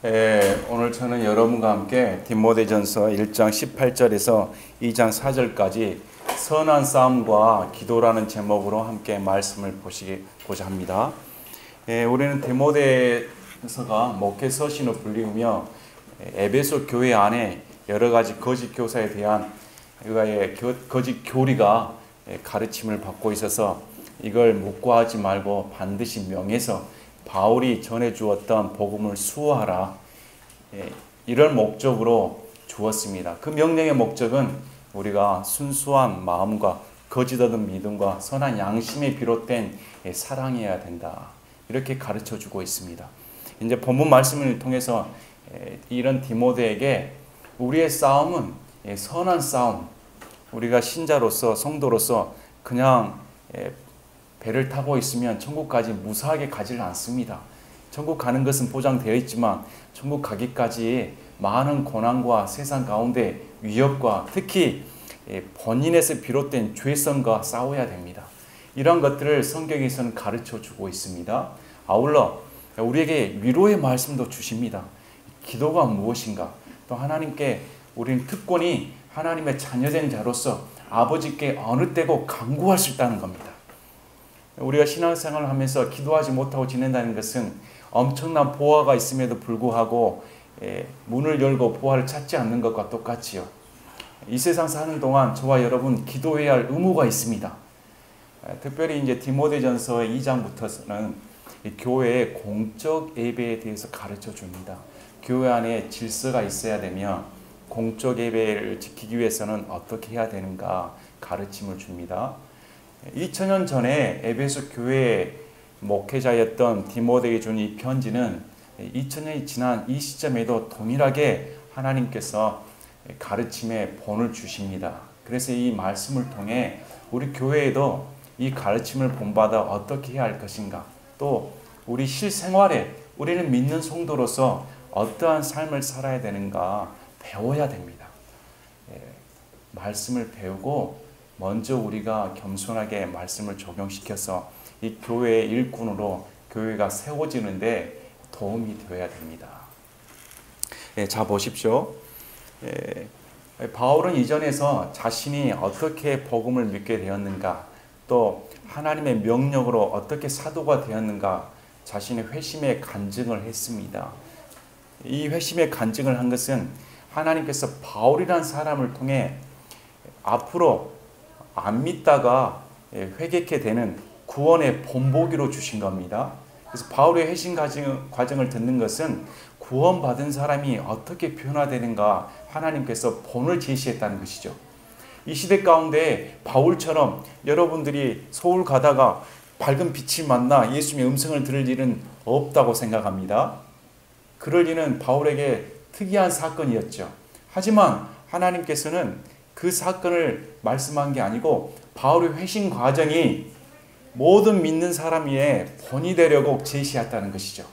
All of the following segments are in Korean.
오늘 저는 여러분과 함께 디모데전서 1장 18절에서 2장 4절까지 선한 싸움과 기도라는 제목으로 함께 말씀을 보시고자 합니다. 우리는 디모데서가 목회 서신으로 불리우며 에베소 교회 안에 여러 가지 거짓 교사에 대한 거짓 교리가 가르침을 받고 있어서 이걸 묵과하지 말고 반드시 명해서 바울이 전해주었던 복음을 수호하라, 이런 목적으로 주었습니다. 그 명령의 목적은 우리가 순수한 마음과 거짓 얻은 믿음과 선한 양심에 비롯된 사랑해야 된다, 이렇게 가르쳐주고 있습니다. 이제 본문 말씀을 통해서 이런 디모데에게 우리의 싸움은 선한 싸움, 우리가 신자로서 성도로서 그냥 배를 타고 있으면 천국까지 무사하게 가지를 않습니다. 천국 가는 것은 보장되어 있지만 천국 가기까지 많은 고난과 세상 가운데 위협과 특히 본인에서 비롯된 죄성과 싸워야 됩니다. 이런 것들을 성경에서는 가르쳐주고 있습니다. 아울러 우리에게 위로의 말씀도 주십니다. 기도가 무엇인가? 또 하나님께 우리는 특권이 하나님의 자녀된 자로서 아버지께 어느 때고 간구할 수 있다는 겁니다. 우리가 신앙생활을 하면서 기도하지 못하고 지낸다는 것은 엄청난 보화가 있음에도 불구하고 문을 열고 보화를 찾지 않는 것과 똑같지요. 이 세상 사는 동안 저와 여러분 기도해야 할 의무가 있습니다. 특별히 이제 디모데전서 2장부터는 교회의 공적 예배에 대해서 가르쳐 줍니다. 교회 안에 질서가 있어야 되며 공적 예배를 지키기 위해서는 어떻게 해야 되는가 가르침을 줍니다. 2000년 전에 에베소 교회의 목회자였던 디모데에게 준 이 편지는 2000년이 지난 이 시점에도 동일하게 하나님께서 가르침의 본을 주십니다. 그래서 이 말씀을 통해 우리 교회에도 이 가르침을 본받아 어떻게 해야 할 것인가, 또 우리 실생활에 우리는 믿는 성도로서 어떠한 삶을 살아야 되는가 배워야 됩니다. 말씀을 배우고 먼저 우리가 겸손하게 말씀을 적용시켜서 이 교회의 일꾼으로 교회가 세워지는데 도움이 되어야 됩니다. 자 보십시오. 바울은 이전에서 자신이 어떻게 복음을 믿게 되었는가, 또 하나님의 명령으로 어떻게 사도가 되었는가 자신의 회심의 간증을 했습니다. 이 회심의 간증을 한 것은 하나님께서 바울이라는 사람을 통해 앞으로 안 믿다가 회개케 되는 구원의 본보기로 주신 겁니다. 그래서 바울의 회심 과정을 듣는 것은 구원받은 사람이 어떻게 변화되는가 하나님께서 본을 제시했다는 것이죠. 이 시대 가운데 바울처럼 여러분들이 서울 가다가 밝은 빛을 만나 예수님의 음성을 들을 일은 없다고 생각합니다. 그럴 일은 바울에게 특이한 사건이었죠. 하지만 하나님께서는 그 사건을 말씀한 게 아니고 바울의 회심 과정이 모든 믿는 사람 위에 본이 되려고 제시했다는 것이죠.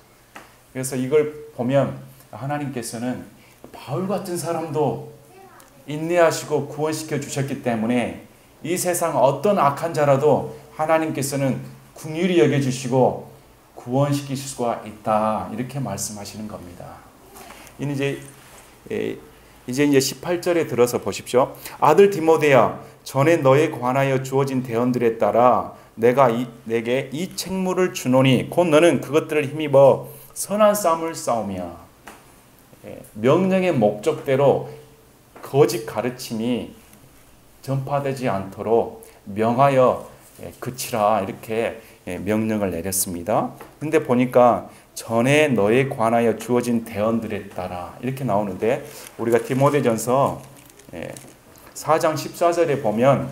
그래서 이걸 보면 하나님께서는 바울 같은 사람도 인내하시고 구원시켜 주셨기 때문에 이 세상 어떤 악한 자라도 하나님께서는 긍휼히 여겨주시고 구원시킬 수가 있다, 이렇게 말씀하시는 겁니다. 이제 18절에 들어서 보십시오. 아들 디모데야, 전에 너에 관하여 주어진 대언들에 따라 내가 내게 이 책무를 주노니 곧 너는 그것들을 힘입어 선한 싸움을 싸우며, 명령의 목적대로 거짓 가르침이 전파되지 않도록 명하여 그치라, 이렇게 명령을 내렸습니다. 근데 보니까 전에 너에 관하여 주어진 대언들에 따라 이렇게 나오는데, 우리가 디모데전서 4장 14절에 보면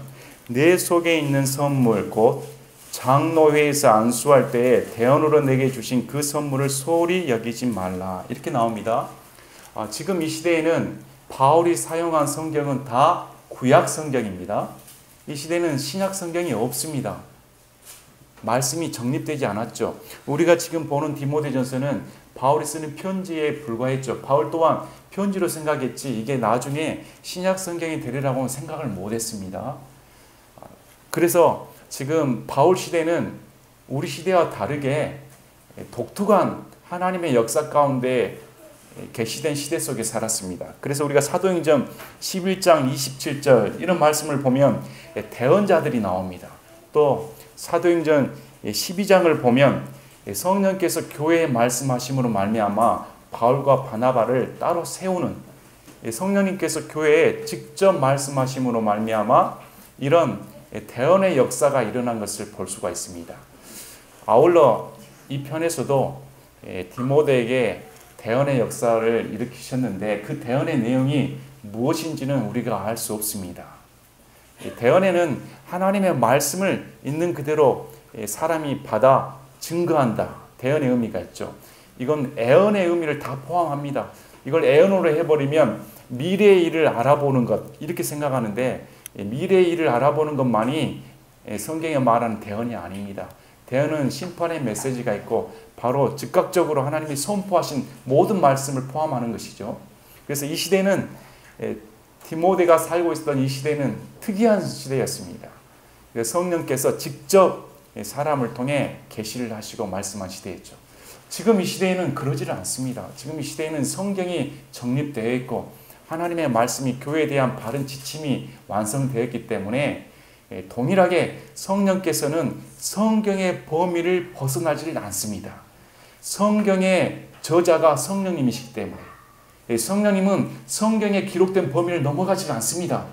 내 속에 있는 선물 곧 장로회에서 안수할 때에 대언으로 내게 주신 그 선물을 소홀히 여기지 말라, 이렇게 나옵니다. 지금 이 시대에는 바울이 사용한 성경은 다 구약 성경입니다. 이 시대는 신약 성경이 없습니다. 말씀이 정립되지 않았죠. 우리가 지금 보는 디모데전서는 바울이 쓰는 편지에 불과했죠. 바울 또한 편지로 생각했지 이게 나중에 신약 성경이 되리라고는 생각을 못했습니다. 그래서 지금 바울 시대는 우리 시대와 다르게 독특한 하나님의 역사 가운데 계시된 시대 속에 살았습니다. 그래서 우리가 사도행전 11장 27절 이런 말씀을 보면 대언자들이 나옵니다. 또 사도행전 12장을 보면 성령께서 교회에 말씀하심으로 말미암아 바울과 바나바를 따로 세우는, 성령님께서 교회에 직접 말씀하심으로 말미암아 이런 대언의 역사가 일어난 것을 볼 수가 있습니다. 아울러 이 편에서도 디모데에게 대언의 역사를 일으키셨는데 그 대언의 내용이 무엇인지는 우리가 알 수 없습니다. 대언에는 하나님의 말씀을 있는 그대로 사람이 받아 증거한다. 대언의 의미가 있죠. 이건 애언의 의미를 다 포함합니다. 이걸 애언으로 해버리면 미래의 일을 알아보는 것 이렇게 생각하는데 미래의 일을 알아보는 것만이 성경에 말하는 대언이 아닙니다. 대언은 심판의 메시지가 있고 바로 즉각적으로 하나님이 선포하신 모든 말씀을 포함하는 것이죠. 그래서 이 시대는 디모데가 살고 있었던 이 시대는 특이한 시대였습니다. 성령께서 직접 사람을 통해 계시를 하시고 말씀한 시대였죠. 지금 이 시대에는 그러지를 않습니다. 지금 이 시대에는 성경이 정립되어 있고 하나님의 말씀이 교회에 대한 바른 지침이 완성되었기 때문에 동일하게 성령께서는 성경의 범위를 벗어나지를 않습니다. 성경의 저자가 성령님이시기 때문에 성령님은 성경에 기록된 범위를 넘어가지 않습니다.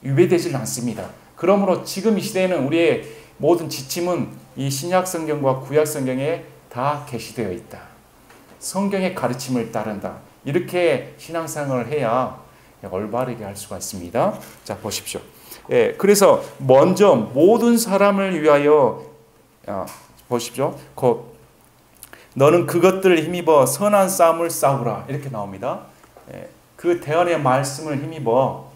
위배되지 않습니다. 그러므로 지금 이 시대에는 우리의 모든 지침은 이 신약 성경과 구약 성경에 다 게시되어 있다. 성경의 가르침을 따른다. 이렇게 신앙생활을 해야 올바르게 할 수가 있습니다. 자, 보십시오. 그래서 먼저 모든 사람을 위하여 보십시오. 너는 그것들을 힘입어 선한 싸움을 싸우라. 이렇게 나옵니다. 그 대언의 말씀을 힘입어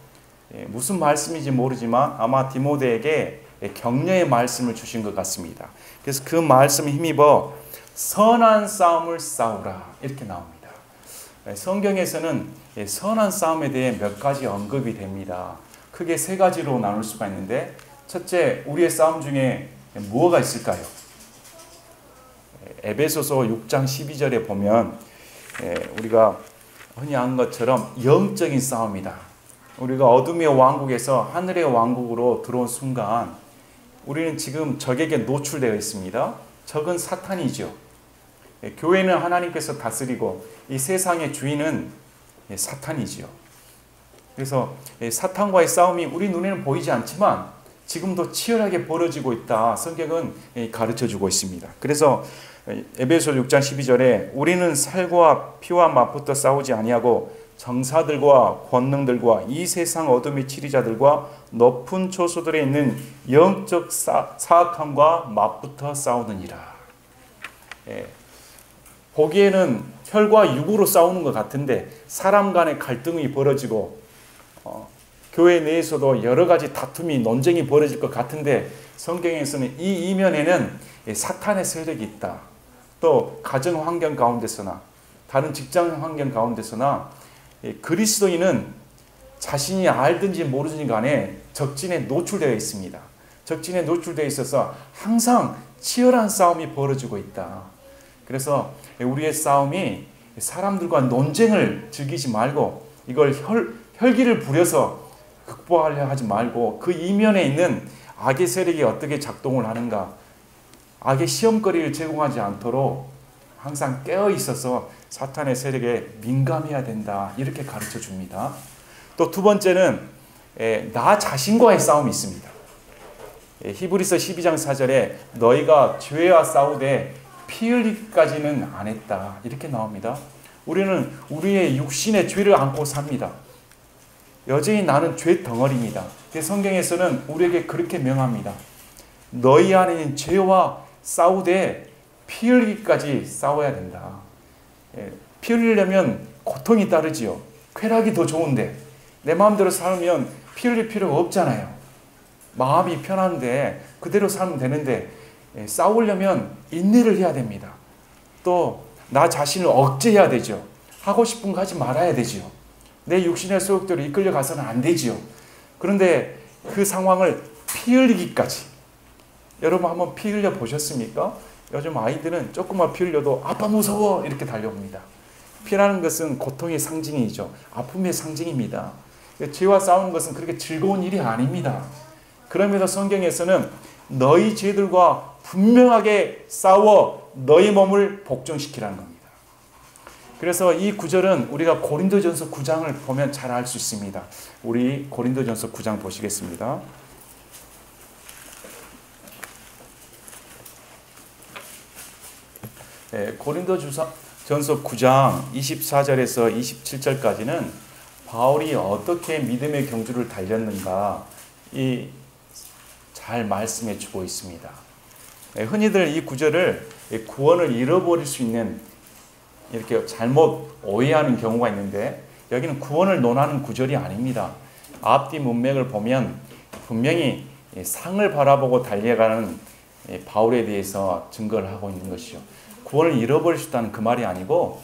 무슨 말씀인지 모르지만 아마 디모데에게 격려의 말씀을 주신 것 같습니다. 그래서 그 말씀을 힘입어 선한 싸움을 싸우라. 이렇게 나옵니다. 성경에서는 선한 싸움에 대해 몇 가지 언급이 됩니다. 크게 세 가지로 나눌 수가 있는데 첫째, 우리의 싸움 중에 무엇가 있을까요? 에베소서 6장 12절에 보면 우리가 흔히 아는 것처럼 영적인 싸움이다. 우리가 어둠의 왕국에서 하늘의 왕국으로 들어온 순간 우리는 지금 적에게 노출되어 있습니다. 적은 사탄이죠. 교회는 하나님께서 다스리고 이 세상의 주인은 사탄이지요. 그래서 사탄과의 싸움이 우리 눈에는 보이지 않지만 지금도 치열하게 벌어지고 있다. 성경은 가르쳐주고 있습니다. 그래서 에베소 6장 12절에 우리는 살과 피와 맞붙어 싸우지 아니하고 정사들과 권능들과 이 세상 어둠의 치리자들과 높은 초소들에 있는 영적 사악함과 맞붙어 싸우느니라. 보기에는 혈과 육으로 싸우는 것 같은데 사람 간의 갈등이 벌어지고 교회 내에서도 여러 가지 다툼이 논쟁이 벌어질 것 같은데 성경에서는 이 이면에는 사탄의 세력이 있다. 또 가정 환경 가운데서나 다른 직장 환경 가운데서나 그리스도인은 자신이 알든지 모르든지 간에 적진에 노출되어 있습니다. 적진에 노출되어 있어서 항상 치열한 싸움이 벌어지고 있다. 그래서 우리의 싸움이 사람들과 논쟁을 즐기지 말고 이걸 혈기를 부려서 극복하려 하지 말고 그 이면에 있는 악의 세력이 어떻게 작동을 하는가, 악의 시험거리를 제공하지 않도록 항상 깨어 있어서 사탄의 세력에 민감해야 된다. 이렇게 가르쳐 줍니다. 또 두 번째는 나 자신과의 싸움이 있습니다. 히브리서 12장 4절에 너희가 죄와 싸우되 피 흘리기까지는 안 했다. 이렇게 나옵니다. 우리는 우리의 육신의 죄를 안고 삽니다. 여전히 나는 죄 덩어리입니다. 성경에서는 우리에게 그렇게 명합니다. 너희 안에 있는 죄와 싸우되 피 흘리기까지 싸워야 된다. 피 흘리려면 고통이 따르지요. 쾌락이 더 좋은데 내 마음대로 살면 피 흘릴 필요가 없잖아요. 마음이 편한데 그대로 살면 되는데 싸우려면 인내를 해야 됩니다. 또 나 자신을 억제해야 되죠. 하고 싶은 거 하지 말아야 되죠. 내 육신의 소욕대로 이끌려 가서는 안 되지요. 그런데 그 상황을 피 흘리기까지, 여러분 한번 피 흘려 보셨습니까? 요즘 아이들은 조금만 피 흘려도 아빠 무서워 이렇게 달려옵니다. 피라는 것은 고통의 상징이죠. 아픔의 상징입니다. 죄와 싸우는 것은 그렇게 즐거운 일이 아닙니다. 그럼에도 성경에서는 너희 죄들과 분명하게 싸워 너희 몸을 복종시키라는 겁니다. 그래서 이 구절은 우리가 고린도전서 9장을 보면 잘 알 수 있습니다. 우리 고린도전서 9장 보시겠습니다. 고린도전서 9장 24절에서 27절까지는 바울이 어떻게 믿음의 경주를 달렸는가 잘 말씀해 주고 있습니다. 흔히들 이 구절을 구원을 잃어버릴 수 있는 이렇게 잘못 오해하는 경우가 있는데 여기는 구원을 논하는 구절이 아닙니다. 앞뒤 문맥을 보면 분명히 상을 바라보고 달려가는 바울에 대해서 증거를 하고 있는 것이죠. 구원을 잃어버릴 수 있다는 그 말이 아니고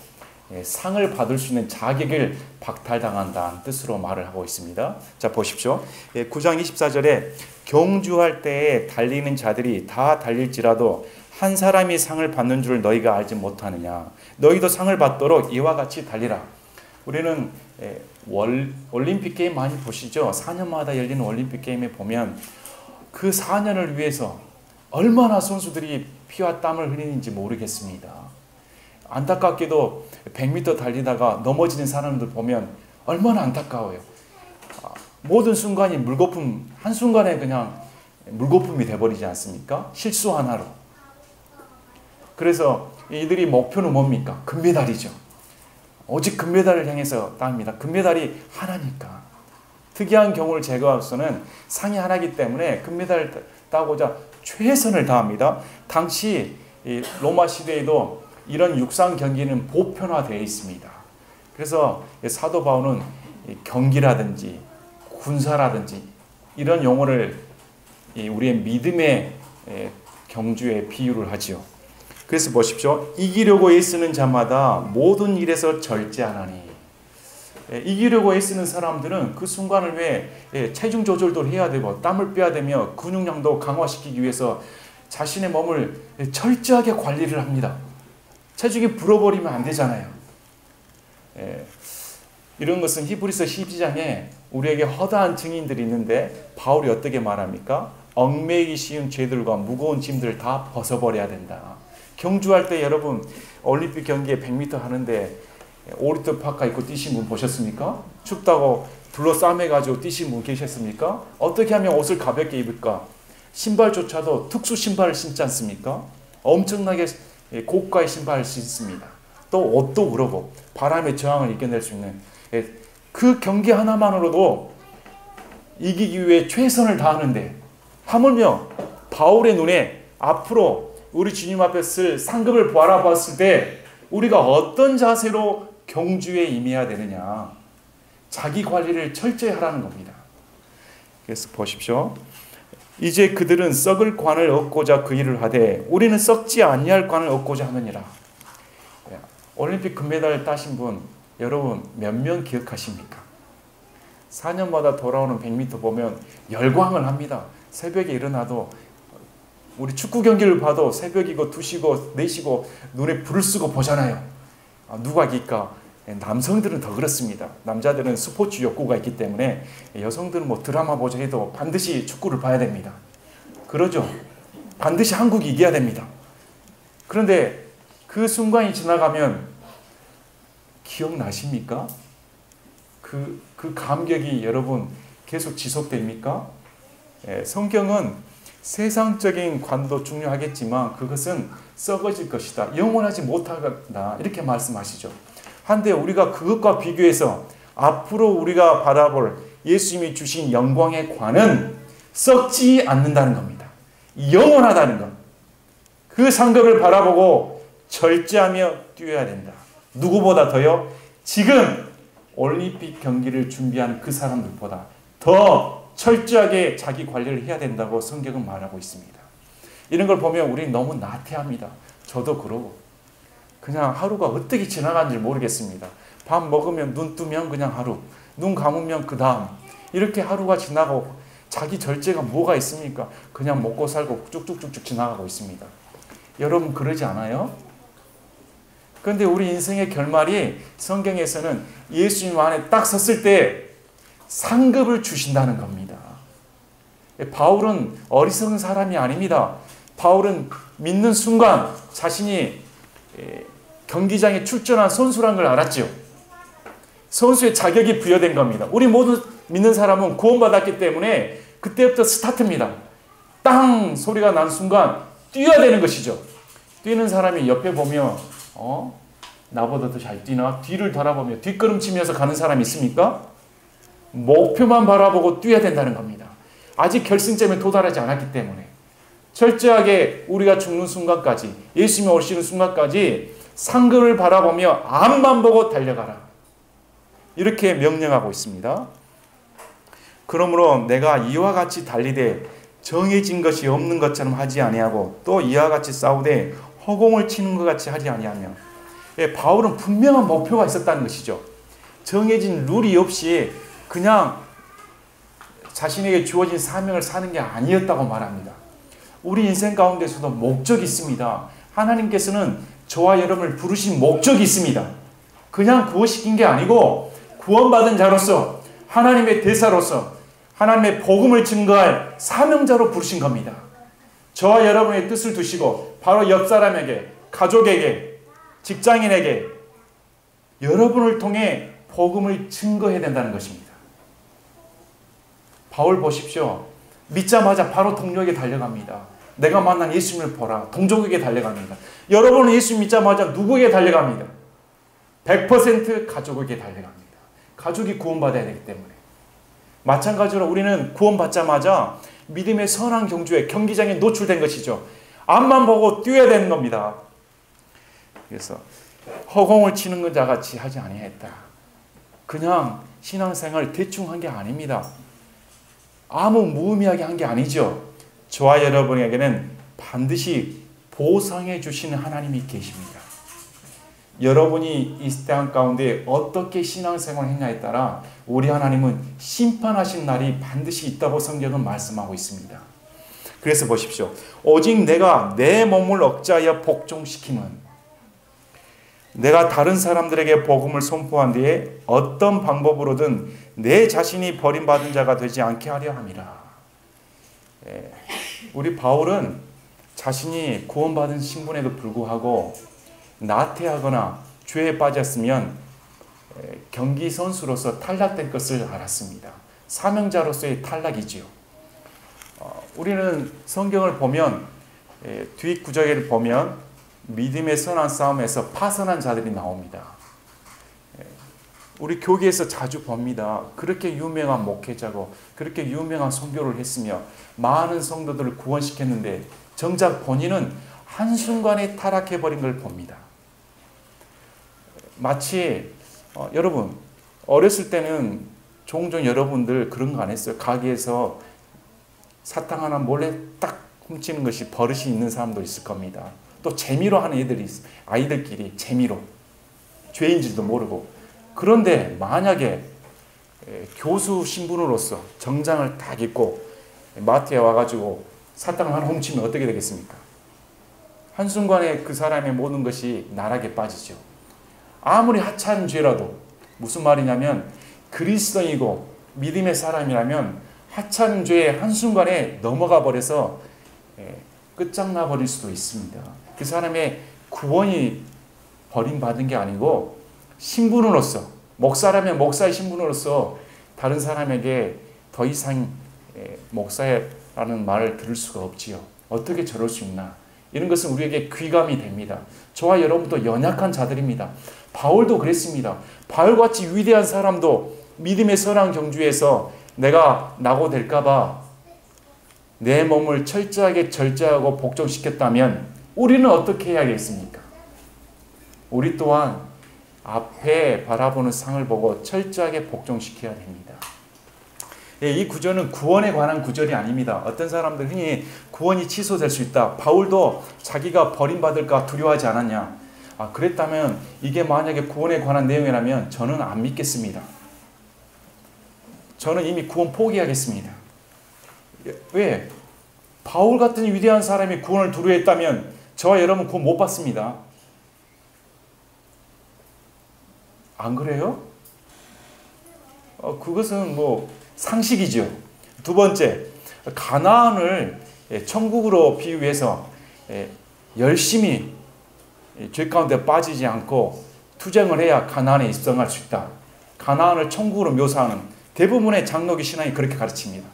상을 받을 수 있는 자격을 박탈당한다는 뜻으로 말을 하고 있습니다. 자, 보십시오. 9장 24절에 경주할 때에 달리는 자들이 다 달릴지라도 한 사람이 상을 받는 줄 너희가 알지 못하느냐. 너희도 상을 받도록 이와 같이 달리라. 우리는 올림픽 게임 많이 보시죠. 4년마다 열리는 올림픽 게임에 보면 그 4년을 위해서 얼마나 선수들이 피와 땀을 흘리는지 모르겠습니다. 안타깝게도 100m 달리다가 넘어지는 사람들 보면 얼마나 안타까워요. 모든 순간이 물거품, 한순간에 그냥 물거품이 돼버리지 않습니까? 실수 하나로. 그래서 이들이 목표는 뭡니까? 금메달이죠. 오직 금메달을 향해서 따릅니다. 금메달이 하나니까. 특이한 경우를 제거해서는 상이 하나이기 때문에 금메달을 따고자 최선을 다합니다. 당시 로마 시대에도 이런 육상 경기는 보편화되어 있습니다. 그래서 사도 바울은 경기라든지 군사라든지 이런 용어를 우리의 믿음의 경주에 비유를 하지요. 그래서 보십시오. 이기려고 애쓰는 자마다 모든 일에서 절제하나니. 이기려고 애쓰는 사람들은 그 순간을 위해 체중 조절도 해야 되고 땀을 빼야 되며 근육량도 강화시키기 위해서 자신의 몸을 철저하게 관리를 합니다. 체중이 불어버리면 안 되잖아요. 이런 것은 히브리서 12장에 우리에게 허다한 증인들이 있는데 바울이 어떻게 말합니까? 얽매이기 쉬운 죄들과 무거운 짐들을 다 벗어버려야 된다. 경주할 때 여러분 올림픽 경기에 100m 하는데 5리터 파카 입고 뛰신 분 보셨습니까? 춥다고 둘러싸매가지고 뛰신 분 계셨습니까? 어떻게 하면 옷을 가볍게 입을까? 신발조차도 특수 신발을 신지 않습니까? 엄청나게 고가의 신발을 신습니다. 또 옷도 그러고 바람의 저항을 이겨낼 수 있는 그 경기 하나만으로도 이기기 위해 최선을 다하는데 하물며 바울의 눈에 앞으로 우리 주님 앞에 쓸 상급을 바라봤을 때 우리가 어떤 자세로 경주에 임해야 되느냐. 자기 관리를 철저히 하라는 겁니다. 그래서 보십시오. 이제 그들은 썩을 관을 얻고자 그 일을 하되 우리는 썩지 아니할 관을 얻고자 하느니라. 올림픽 금메달 따신 분 여러분 몇 명 기억하십니까? 4년마다 돌아오는 100m 보면 열광을 합니다. 새벽에 일어나도 우리 축구 경기를 봐도 새벽이고 2시고 4시고 눈에 불을 쓰고 보잖아요. 누가 이길까? 남성들은 더 그렇습니다. 남자들은 스포츠 욕구가 있기 때문에 여성들은 뭐 드라마 보자 해도 반드시 축구를 봐야 됩니다. 그러죠. 반드시 한국이 이겨야 됩니다. 그런데 그 순간이 지나가면 기억나십니까? 그 감격이 여러분 계속 지속됩니까? 성경은 세상적인 관도 중요하겠지만 그것은 썩어질 것이다. 영원하지 못하다. 이렇게 말씀하시죠. 한데 우리가 그것과 비교해서 앞으로 우리가 바라볼 예수님이 주신 영광의 관은 썩지 않는다는 겁니다. 영원하다는 것. 그 상급을 바라보고 절제하며 뛰어야 된다. 누구보다 더요? 지금 올림픽 경기를 준비한 그 사람들보다 더 철저하게 자기 관리를 해야 된다고 성경은 말하고 있습니다. 이런 걸 보면 우리는 너무 나태합니다. 저도 그러고 그냥 하루가 어떻게 지나간지 모르겠습니다. 밥 먹으면 눈 뜨면 그냥 하루, 눈 감으면 그 다음 이렇게 하루가 지나가고 자기 절제가 뭐가 있습니까? 그냥 먹고 살고 쭉쭉쭉쭉 지나가고 있습니다. 여러분 그러지 않아요? 그런데 우리 인생의 결말이 성경에서는 예수님 안에 딱 섰을 때 상급을 주신다는 겁니다. 바울은 어리석은 사람이 아닙니다. 바울은 믿는 순간 자신이 경기장에 출전한 선수란 걸 알았죠. 선수의 자격이 부여된 겁니다. 우리 모두 믿는 사람은 구원받았기 때문에 그때부터 스타트입니다. 땅 소리가 난 순간 뛰어야 되는 것이죠. 뛰는 사람이 옆에 보면 나보다 더 잘 뛰나? 뒤를 돌아보며 뒷걸음치면서 가는 사람이 있습니까? 목표만 바라보고 뛰어야 된다는 겁니다. 아직 결승점에 도달하지 않았기 때문에 철저하게 우리가 죽는 순간까지, 예수님이 오시는 순간까지 상급을 바라보며 앞만 보고 달려가라. 이렇게 명령하고 있습니다. 그러므로 내가 이와 같이 달리되 정해진 것이 없는 것처럼 하지 아니하고 또 이와 같이 싸우되 허공을 치는 것 같이 하지 아니하며. 바울은 분명한 목표가 있었다는 것이죠. 정해진 룰이 없이 그냥 자신에게 주어진 사명을 사는 게 아니었다고 말합니다. 우리 인생 가운데서도 목적이 있습니다. 하나님께서는 저와 여러분을 부르신 목적이 있습니다. 그냥 구원시킨 게 아니고 구원받은 자로서 하나님의 대사로서 하나님의 복음을 증거할 사명자로 부르신 겁니다. 저와 여러분의 뜻을 두시고 바로 옆 사람에게, 가족에게, 직장인에게 여러분을 통해 복음을 증거해야 된다는 것입니다. 바울 보십시오. 믿자마자 바로 동료에게 달려갑니다. 내가 만난 예수님을 보라. 동족에게 달려갑니다. 여러분은 예수 믿자마자 누구에게 달려갑니다. 100% 가족에게 달려갑니다. 가족이 구원받아야 되기 때문에. 마찬가지로 우리는 구원받자마자 믿음의 선한 경주에 경기장에 노출된 것이죠. 앞만 보고 뛰어야 되는 겁니다. 그래서 허공을 치는 자 같이 하지 아니했다. 그냥 신앙생활 대충 한 게 아닙니다. 아무 무의미하게 한 게 아니죠. 저와 여러분에게는 반드시 보상해 주시는 하나님이 계십니다. 여러분이 이 땅 가운데 어떻게 신앙생활을 했냐에 따라 우리 하나님은 심판하신 날이 반드시 있다고 성경은 말씀하고 있습니다. 그래서 보십시오. 오직 내가 내 몸을 억제하여 복종시키는, 내가 다른 사람들에게 복음을 선포한 뒤에 어떤 방법으로든 내 자신이 버림받은 자가 되지 않게 하려 함이라. 우리 바울은 자신이 구원받은 신분에도 불구하고 나태하거나 죄에 빠졌으면 경기 선수로서 탈락된 것을 알았습니다. 사명자로서의 탈락이지요. 우리는 성경을 보면 뒤 구절을 보면 믿음의 선한 싸움에서 파선한 자들이 나옵니다. 우리 교계에서 자주 봅니다. 그렇게 유명한 목회자고 그렇게 유명한 선교를 했으며 많은 성도들을 구원시켰는데 정작 본인은 한순간에 타락해버린 걸 봅니다. 마치 여러분 어렸을 때는 종종 여러분들 그런 거 안 했어요? 가게에서 사탕 하나 몰래 딱 훔치는 것이 버릇이 있는 사람도 있을 겁니다. 또 재미로 하는 애들이 있어요. 아이들끼리 재미로. 죄인지도 모르고. 그런데 만약에 교수 신분으로서 정장을 딱 입고 마트에 와가지고 사탕을 하나 훔치면 어떻게 되겠습니까? 한순간에 그 사람의 모든 것이 나락에 빠지죠. 아무리 하찮은 죄라도 무슨 말이냐면 그리스도인이고 믿음의 사람이라면 하찮은 죄에 한순간에 넘어가 버려서 끝장나 버릴 수도 있습니다. 그 사람의 구원이 버림받은 게 아니고 신분으로서, 목사라면 목사의 신분으로서 다른 사람에게 더 이상 목사라는 말을 들을 수가 없지요. 어떻게 저럴 수 있나. 이런 것은 우리에게 귀감이 됩니다. 저와 여러분도 연약한 자들입니다. 바울도 그랬습니다. 바울같이 위대한 사람도 믿음의 선한 경주에서 내가 낙오될까 봐 내 몸을 철저하게 절제하고 복종시켰다면 우리는 어떻게 해야겠습니까? 우리 또한 앞에 바라보는 상을 보고 철저하게 복종시켜야 됩니다. 이 구절은 구원에 관한 구절이 아닙니다. 어떤 사람들 흔히 구원이 취소될 수 있다. 바울도 자기가 버림받을까 두려워하지 않았냐. 그랬다면 이게 만약에 구원에 관한 내용이라면 저는 안 믿겠습니다. 저는 이미 구원 포기하겠습니다. 왜? 바울 같은 위대한 사람이 구원을 두려워했다면 저와 여러분 구원 못 받습니다. 안 그래요? 그것은 뭐 상식이죠. 두 번째, 가나안을 천국으로 비유해서 열심히 죄 가운데 빠지지 않고 투쟁을 해야 가나안에 입성할 수 있다. 가나안을 천국으로 묘사하는 대부분의 장로교 신앙이 그렇게 가르칩니다.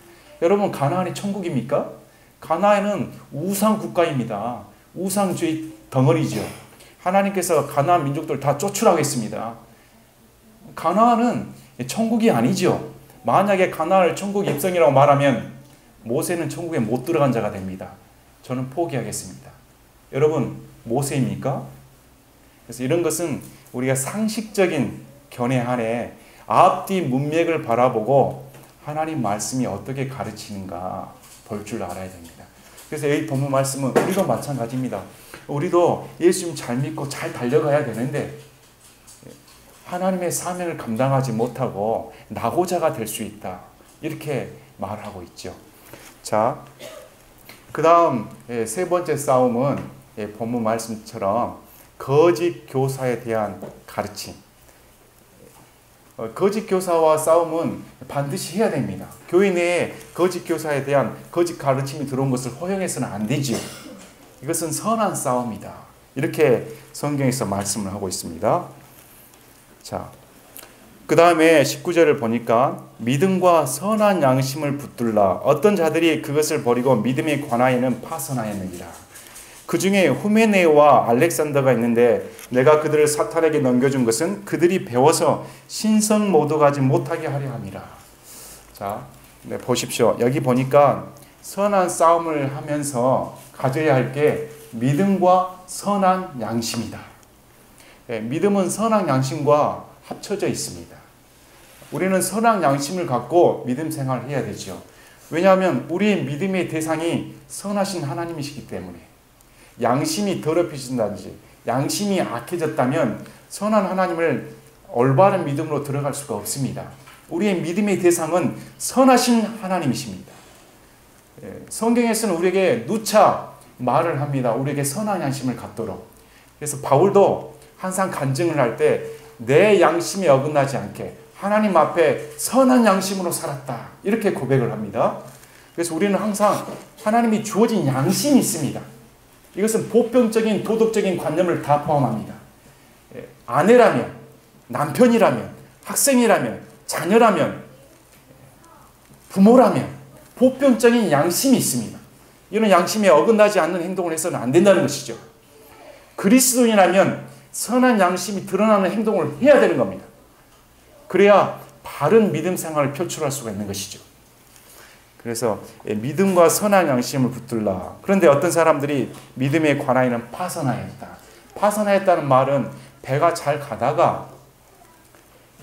여러분, 가나안이 천국입니까? 가나안은 우상 국가입니다. 우상주의 덩어리죠. 하나님께서 가나안 민족들 다 쫓으라겠습니다. 가나안은 천국이 아니죠. 만약에 가나안을 천국 입성이라고 말하면 모세는 천국에 못 들어간 자가 됩니다. 저는 포기하겠습니다. 여러분, 모세입니까? 그래서 이런 것은 우리가 상식적인 견해 안에 앞뒤 문맥을 바라보고 하나님 말씀이 어떻게 가르치는가 볼 줄 알아야 됩니다. 그래서 이 본문 말씀은 우리도 마찬가지입니다. 우리도 예수님 잘 믿고 잘 달려가야 되는데 하나님의 사명을 감당하지 못하고 낙오자가 될 수 있다. 이렇게 말하고 있죠. 자, 그 다음 세 번째 싸움은 본문 말씀처럼 거짓 교사에 대한 가르침. 거짓 교사와 싸움은 반드시 해야 됩니다. 교회 내에 거짓 교사에 대한 거짓 가르침이 들어온 것을 허용해서는 안 되지요. 이것은 선한 싸움이다. 이렇게 성경에서 말씀을 하고 있습니다. 자, 그 다음에 19절을 보니까 믿음과 선한 양심을 붙들라 어떤 자들이 그것을 버리고 믿음에 관하여는 파선하였느니라. 그 중에 후메네오와 알렉산더가 있는데 내가 그들을 사탄에게 넘겨준 것은 그들이 배워서 신성 모독하지 못하게 하려 함이라. 자, 네, 보십시오. 여기 보니까 선한 싸움을 하면서 가져야 할 게 믿음과 선한 양심이다. 네, 믿음은 선한 양심과 합쳐져 있습니다. 우리는 선한 양심을 갖고 믿음 생활을 해야 되죠. 왜냐하면 우리의 믿음의 대상이 선하신 하나님이시기 때문에. 양심이 더럽혀진다든지 양심이 악해졌다면 선한 하나님을 올바른 믿음으로 들어갈 수가 없습니다. 우리의 믿음의 대상은 선하신 하나님이십니다. 성경에서는 우리에게 누차 말을 합니다. 우리에게 선한 양심을 갖도록. 그래서 바울도 항상 간증을 할 때 내 양심에 어긋나지 않게 하나님 앞에 선한 양심으로 살았다. 이렇게 고백을 합니다. 그래서 우리는 항상 하나님이 주어진 양심이 있습니다. 이것은 보편적인 도덕적인 관념을 다 포함합니다. 아내라면, 남편이라면, 학생이라면, 자녀라면, 부모라면 보편적인 양심이 있습니다. 이런 양심에 어긋나지 않는 행동을 해서는 안 된다는 것이죠. 그리스도인이라면 선한 양심이 드러나는 행동을 해야 되는 겁니다. 그래야 바른 믿음 생활을 표출할 수가 있는 것이죠. 그래서 믿음과 선한 양심을 붙들라. 그런데 어떤 사람들이 믿음에 관하여는 파선하였다. 파선하였다는 말은 배가 잘 가다가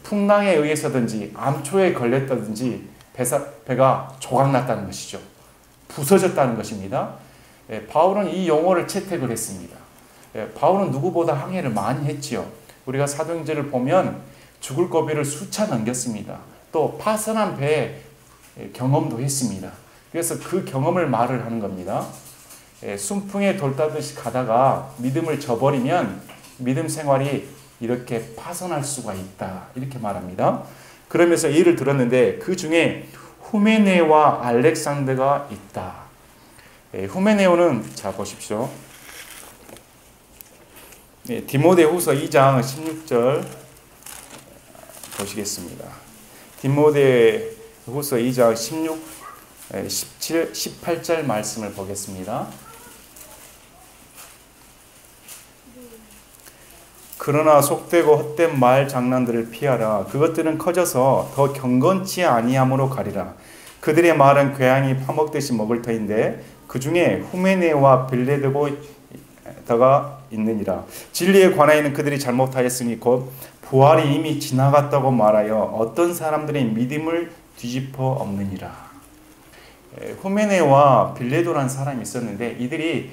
풍랑에 의해서든지 암초에 걸렸다든지 배가 조각났다는 것이죠. 부서졌다는 것입니다. 바울은 이 용어를 채택을 했습니다. 바울은 누구보다 항해를 많이 했지요. 우리가 사도행전을 보면 죽을 고비를 수차 넘겼습니다. 또 파선한 배에 경험도 했습니다. 그래서 그 경험을 말을 하는 겁니다. 순풍에 돌 따듯이 가다가 믿음을 저버리면 믿음 생활이 이렇게 파선할 수가 있다. 이렇게 말합니다. 그러면서 예를 들었는데 그 중에 후메네와 알렉산더가 있다. 후메네오는 자 보십시오. 디모데후서 2장 16절 보시겠습니다. 디모데후서 2장 16, 17, 18절 말씀을 보겠습니다. 그러나 속되고 헛된 말 장난들을 피하라. 그것들은 커져서 더 경건치 아니함으로 가리라. 그들의 말은 궤양이 파먹듯이 먹을 터인데 그 중에 후메네와 빌레드고더가 있느니라. 진리에 관하여는 그들이 잘못하였으니 곧 부활이 이미 지나갔다고 말하여 어떤 사람들의 믿음을 뒤집어 엎느니라. 후메네와 빌레도라는 사람이 있었는데 이들이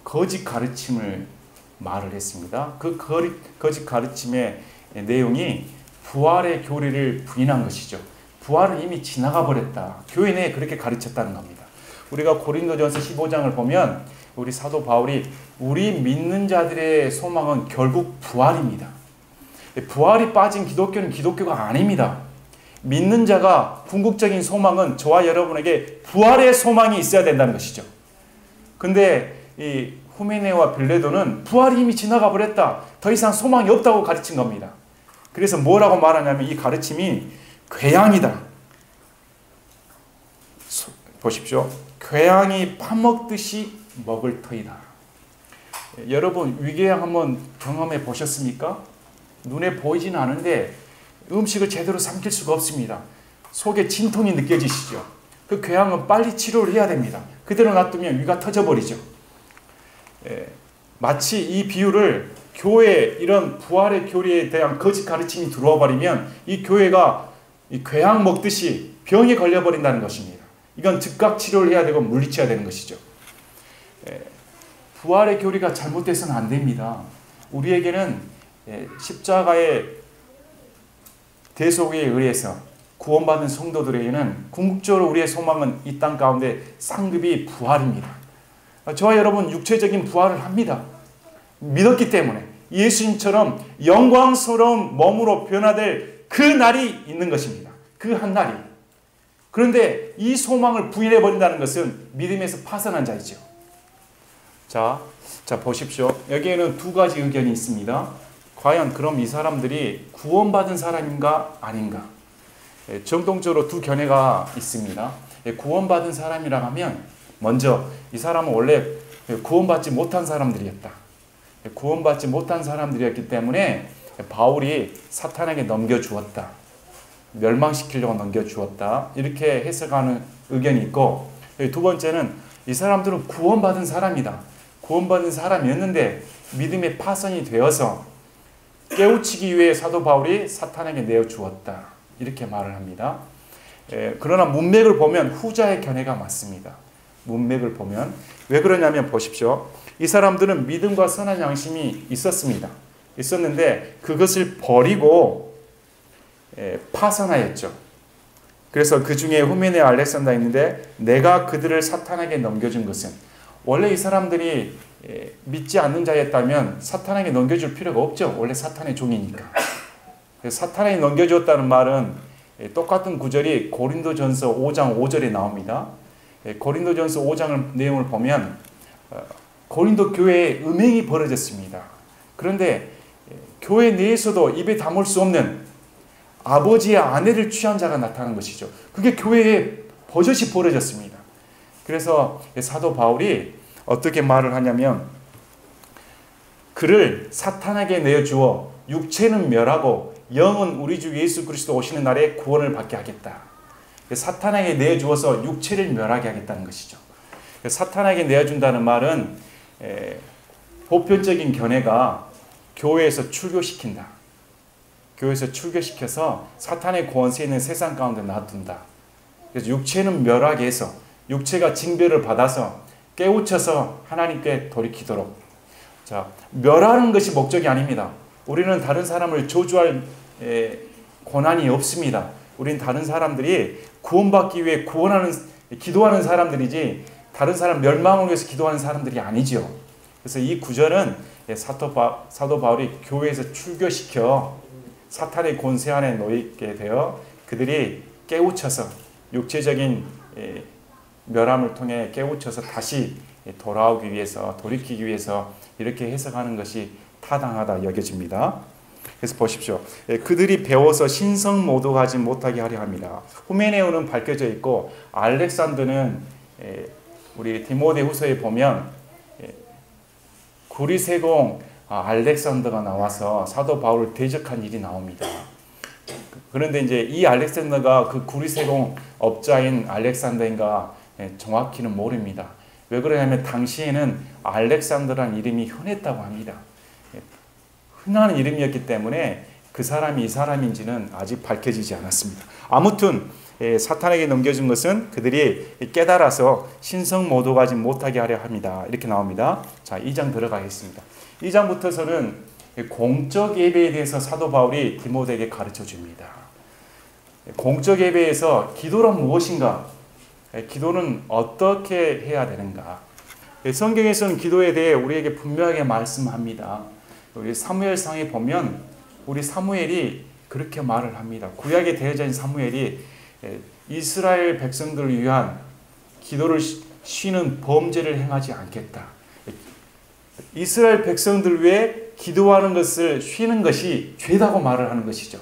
거짓 가르침을 말을 했습니다. 그 거짓 가르침의 내용이 부활의 교리를 부인한 것이죠. 부활은 이미 지나가 버렸다. 교회 내에 그렇게 가르쳤다는 겁니다. 우리가 고린도전서 15장을 보면 우리 사도 바울이 우리 믿는 자들의 소망은 결국 부활입니다. 부활이 빠진 기독교는 기독교가 아닙니다. 믿는 자가 궁극적인 소망은 저와 여러분에게 부활의 소망이 있어야 된다는 것이죠. 근데 이 후메네와 빌레도는 부활이 이미 지나가 버렸다, 더 이상 소망이 없다고 가르친 겁니다. 그래서 뭐라고 말하냐면 이 가르침이 괴양이다. 보십시오. 괴양이 파먹듯이 먹을 터이다. 여러분 위궤양 한번 경험해 보셨습니까? 눈에 보이지는 않은데 음식을 제대로 삼킬 수가 없습니다. 속에 진통이 느껴지시죠? 그 괴양은 빨리 치료를 해야 됩니다. 그대로 놔두면 위가 터져버리죠. 마치 이 비유를 교회, 이런 부활의 교리에 대한 거짓 가르침이 들어와 버리면 이 교회가 이 괴양 먹듯이 병에 걸려버린다는 것입니다. 이건 즉각 치료를 해야 되고 물리쳐야 되는 것이죠. 부활의 교리가 잘못돼서는 안 됩니다. 우리에게는 십자가의 대속에 의해서 구원받은 성도들에게는 궁극적으로 우리의 소망은 이 땅 가운데 상급이 부활입니다. 저와 여러분 육체적인 부활을 합니다. 믿었기 때문에 예수님처럼 영광스러운 몸으로 변화될 그 날이 있는 것입니다. 그 한 날이. 그런데 이 소망을 부인해 버린다는 것은 믿음에서 파선한 자이죠. 자 보십시오. 여기에는 두 가지 의견이 있습니다. 과연 그럼 이 사람들이 구원받은 사람인가 아닌가? 정통적으로 두 견해가 있습니다. 구원받은 사람이라 하면 먼저 이 사람은 원래 구원받지 못한 사람들이었다. 구원받지 못한 사람들이었기 때문에 바울이 사탄에게 넘겨주었다. 멸망시키려고 넘겨주었다. 이렇게 해석하는 의견이 있고, 두 번째는 이 사람들은 구원받은 사람이다. 구원받은 사람이었는데 믿음의 파선이 되어서 깨우치기 위해 사도 바울이 사탄에게 내어주었다. 이렇게 말을 합니다. 그러나 문맥을 보면 후자의 견해가 맞습니다. 문맥을 보면 왜 그러냐면 보십시오. 이 사람들은 믿음과 선한 양심이 있었는데 그것을 버리고 파선하였죠. 그래서 그 중에 후메네 알렉산더가 있는데 내가 그들을 사탄에게 넘겨준 것은, 원래 이 사람들이 믿지 않는 자였다면 사탄에게 넘겨줄 필요가 없죠. 원래 사탄의 종이니까. 사탄에게 넘겨주었다는 말은 똑같은 구절이 고린도전서 5장 5절에 나옵니다. 고린도전서 5장 내용을 보면 고린도 교회에 음행이 벌어졌습니다. 그런데 교회 내에서도 입에 담을 수 없는 아버지의 아내를 취한 자가 나타난 것이죠. 그게 교회에 버젓이 벌어졌습니다. 그래서 사도 바울이 어떻게 말을 하냐면 그를 사탄에게 내어주어 육체는 멸하고 영은 우리 주 예수 그리스도 오시는 날에 구원을 받게 하겠다. 사탄에게 내어주어서 육체를 멸하게 하겠다는 것이죠. 사탄에게 내어준다는 말은 보편적인 견해가 교회에서 출교시킨다. 교회에서 출교시켜서 사탄의 권세 있는 세상 가운데 놔둔다. 그래서 육체는 멸하게 해서 육체가 징별을 받아서 깨우쳐서 하나님께 돌이키도록. 자, 멸하는 것이 목적이 아닙니다. 우리는 다른 사람을 저주할 권한이 없습니다. 우리는 다른 사람들이 구원받기 위해 기도하는 사람들이지 다른 사람 멸망을 위해서 기도하는 사람들이 아니죠. 그래서 이 구절은 사도 바울이 교회에서 출교시켜 사탄의 권세 안에 놓이게 되어 그들이 깨우쳐서 육체적인 멸함을 통해 깨우쳐서 다시 돌아오기 위해서, 돌이키기 위해서 이렇게 해석하는 것이 타당하다 여겨집니다. 그래서 보십시오. 그들이 배워서 신성모독하지 못하게 하려 합니다. 후메네오는 밝혀져 있고 알렉산더는 우리 디모데후서에 보면 구리세공 알렉산더가 나와서 사도 바울을 대적한 일이 나옵니다. 그런데 이제 이 알렉산더가 그 구리세공 업자인 알렉산더인가 정확히는 모릅니다. 왜 그러냐면 당시에는 알렉산더라는 이름이 흔했다고 합니다. 흔한 이름이었기 때문에 그 사람이 이 사람인지는 아직 밝혀지지 않았습니다. 아무튼 사탄에게 넘겨준 것은 그들이 깨달아서 신성모독하지 못하게 하려 합니다. 이렇게 나옵니다. 자, 2장 들어가겠습니다. 2장부터서는 공적 예배에 대해서 사도 바울이 디모데에게 가르쳐 줍니다. 공적 예배에서 기도란 무엇인가? 기도는 어떻게 해야 되는가? 성경에서는 기도에 대해 우리에게 분명하게 말씀합니다. 우리 사무엘상에 보면 우리 사무엘이 그렇게 말을 합니다. 구약의 대제사장 사무엘이 이스라엘 백성들을 위한 기도를 쉬는 범죄를 행하지 않겠다. 이스라엘 백성들 위해 기도하는 것을 쉬는 것이 죄다고 말을 하는 것이죠.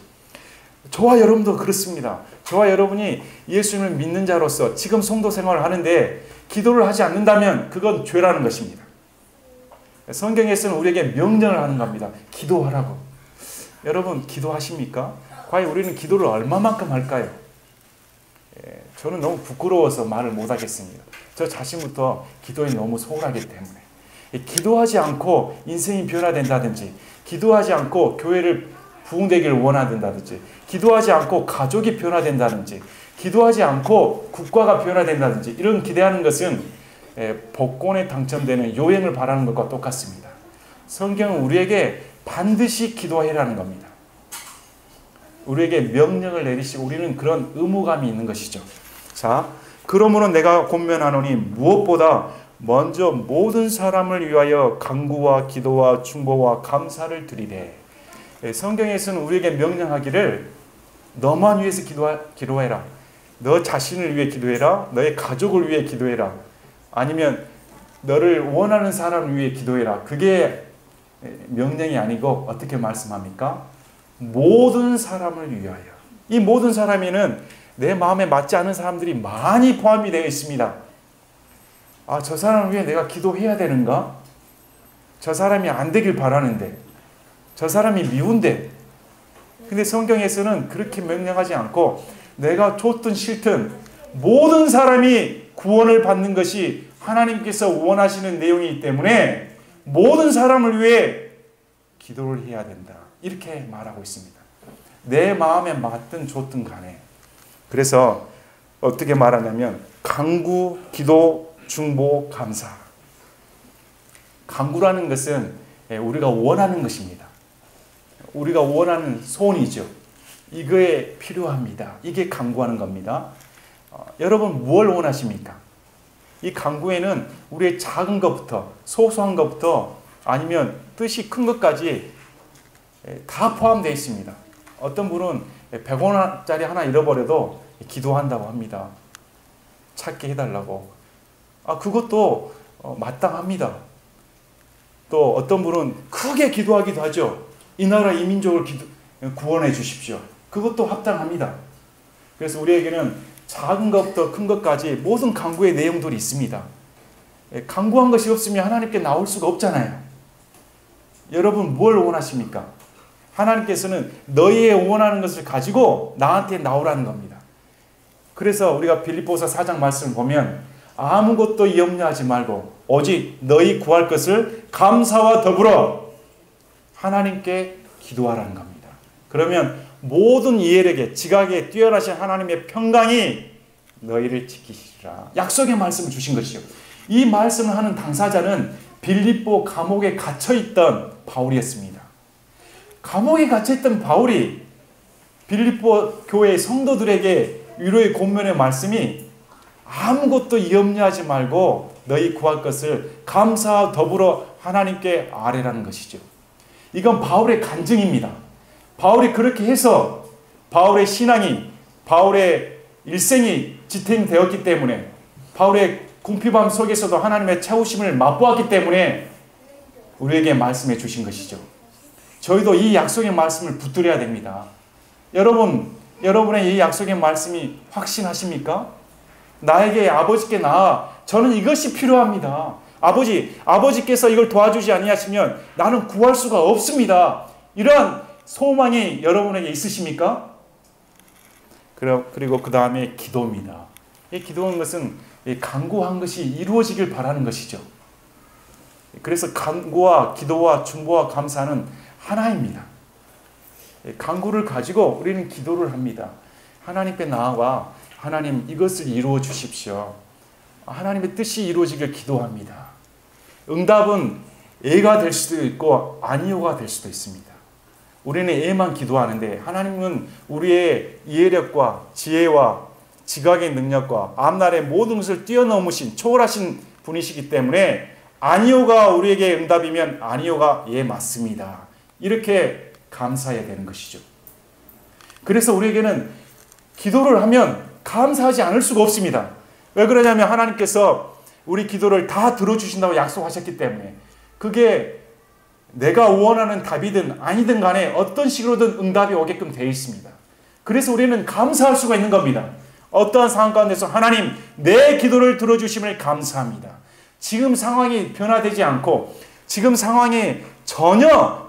저와 여러분도 그렇습니다. 저와 여러분이 예수님을 믿는 자로서 지금 성도 생활을 하는데 기도를 하지 않는다면 그건 죄라는 것입니다. 성경에서는 우리에게 명령을 하는 겁니다. 기도하라고. 여러분 기도하십니까? 과연 우리는 기도를 얼마만큼 할까요? 저는 너무 부끄러워서 말을 못하겠습니다. 저 자신부터 기도에 너무 소홀하기 때문에. 기도하지 않고 인생이 변화된다든지, 기도하지 않고 교회를 부흥되기를 원한다든지, 기도하지 않고 가족이 변화된다든지, 기도하지 않고 국가가 변화된다든지 이런 기대하는 것은 복권에 당첨되는 요행을 바라는 것과 똑같습니다. 성경은 우리에게 반드시 기도해라는 겁니다. 우리에게 명령을 내리시고 우리는 그런 의무감이 있는 것이죠. 자, 그러므로 내가 권면하노니 무엇보다 먼저 모든 사람을 위하여 간구와 기도와 중보와 감사를 드리래. 성경에서는 우리에게 명령하기를 너만 위해서 기도해라. 너 자신을 위해 기도해라. 너의 가족을 위해 기도해라. 아니면 너를 원하는 사람을 위해 기도해라. 그게 명령이 아니고 어떻게 말씀합니까? 모든 사람을 위하여. 이 모든 사람에는 내 마음에 맞지 않은 사람들이 많이 포함이 되어 있습니다. 아, 저 사람을 위해 내가 기도해야 되는가? 저 사람이 안 되길 바라는데, 저 사람이 미운데. 근데 성경에서는 그렇게 명령하지 않고 내가 좋든 싫든 모든 사람이 구원을 받는 것이 하나님께서 원하시는 내용이기 때문에 모든 사람을 위해 기도를 해야 된다. 이렇게 말하고 있습니다. 내 마음에 맞든 좋든 간에. 그래서 어떻게 말하냐면 간구, 기도, 중보, 감사. 간구라는 것은 우리가 원하는 것입니다. 우리가 원하는 소원이죠. 이거에 필요합니다. 이게 간구하는 겁니다. 여러분 뭘 원하십니까? 이 간구에는 우리의 작은 것부터 소소한 것부터 아니면 뜻이 큰 것까지 다 포함되어 있습니다. 어떤 분은 100원짜리 하나 잃어버려도 기도한다고 합니다. 찾게 해달라고. 그것도 마땅합니다. 또 어떤 분은 크게 기도하기도 하죠. 이 나라 이 민족을 구원해 주십시오. 그것도 합당합니다. 그래서 우리에게는 작은 것부터 큰 것까지 모든 간구의 내용들이 있습니다. 간구한 것이 없으면 하나님께 나올 수가 없잖아요. 여러분 뭘 원하십니까? 하나님께서는 너희의 원하는 것을 가지고 나한테 나오라는 겁니다. 그래서 우리가 빌립보서 4장 말씀을 보면 아무것도 염려하지 말고 오직 너희 구할 것을 감사와 더불어 하나님께 기도하라는 겁니다. 그러면 모든 이해력에 지각에 뛰어나신 하나님의 평강이 너희를 지키시리라. 약속의 말씀을 주신 것이요. 이 말씀을 하는 당사자는 빌립보 감옥에 갇혀있던 바울이었습니다. 감옥에 갇혀있던 바울이 빌립보 교회의 성도들에게 위로의 권면의 말씀이 아무것도 염려하지 말고 너희 구할 것을 감사와 더불어 하나님께 아뢰라는 것이죠. 이건 바울의 간증입니다. 바울이 그렇게 해서 바울의 신앙이, 바울의 일생이 지탱되었기 때문에, 바울의 궁핍함 속에서도 하나님의 채우심을 맛보았기 때문에 우리에게 말씀해 주신 것이죠. 저희도 이 약속의 말씀을 붙들어야 됩니다. 여러분의 이 약속의 말씀이 확신하십니까? 나에게 아버지께 나아 저는 이것이 필요합니다. 아버지께서 이걸 도와주지 아니하시면 나는 구할 수가 없습니다. 이러한 소망이 여러분에게 있으십니까? 그리고 그 다음에 기도입니다. 이 기도하는 것은 간구한 것이 이루어지길 바라는 것이죠. 그래서 간구와 기도와 중보와 감사는 하나입니다. 간구를 가지고 우리는 기도를 합니다. 하나님께 나아가 하나님 이것을 이루어 주십시오. 하나님의 뜻이 이루어지길 기도합니다. 응답은 예가 될 수도 있고 아니요가 될 수도 있습니다. 우리는 예만 기도하는데 하나님은 우리의 이해력과 지혜와 지각의 능력과 앞날의 모든 것을 뛰어넘으신 초월하신 분이시기 때문에 아니요가 우리에게 응답이면 아니요가 예 맞습니다. 이렇게 감사해야 되는 것이죠. 그래서 우리에게는 기도를 하면 감사하지 않을 수가 없습니다. 왜 그러냐면 하나님께서 우리 기도를 다 들어주신다고 약속하셨기 때문에, 그게 내가 원하는 답이든 아니든 간에 어떤 식으로든 응답이 오게끔 되어 있습니다. 그래서 우리는 감사할 수가 있는 겁니다. 어떠한 상황 가운데서 하나님, 내 기도를 들어주심을 감사합니다. 지금 상황이 변화되지 않고 지금 상황이 전혀